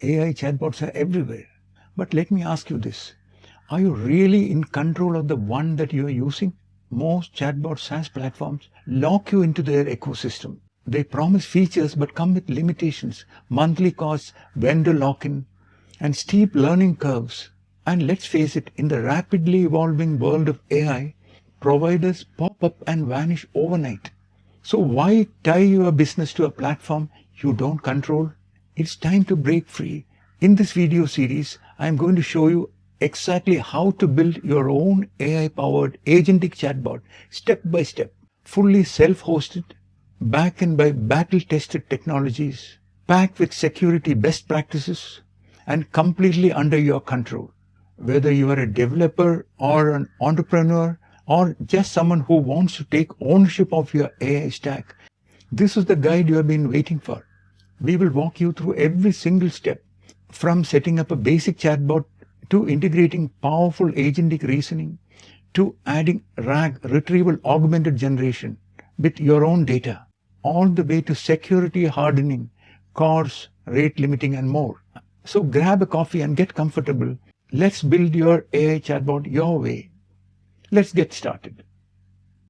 AI chatbots are everywhere. But let me ask you this. Are you really in control of the one that you are using? Most chatbot SaaS platforms lock you into their ecosystem. They promise features but come with limitations, monthly costs, vendor lock-in, and steep learning curves. And let's face it, in the rapidly evolving world of AI, providers pop up and vanish overnight. So why tie your business to a platform you don't control? It's time to break free. In this video series, I'm going to show you exactly how to build your own AI-powered agentic chatbot step by step, fully self-hosted, backend by battle-tested technologies, packed with security best practices, and completely under your control. Whether you are a developer or an entrepreneur or just someone who wants to take ownership of your AI stack, this is the guide you have been waiting for. We will walk you through every single step, from setting up a basic chatbot to integrating powerful agentic reasoning to adding RAG, retrieval augmented generation, with your own data, all the way to security hardening, CORS, rate limiting, and more. So grab a coffee and get comfortable. Let's build your AI chatbot your way. Let's get started.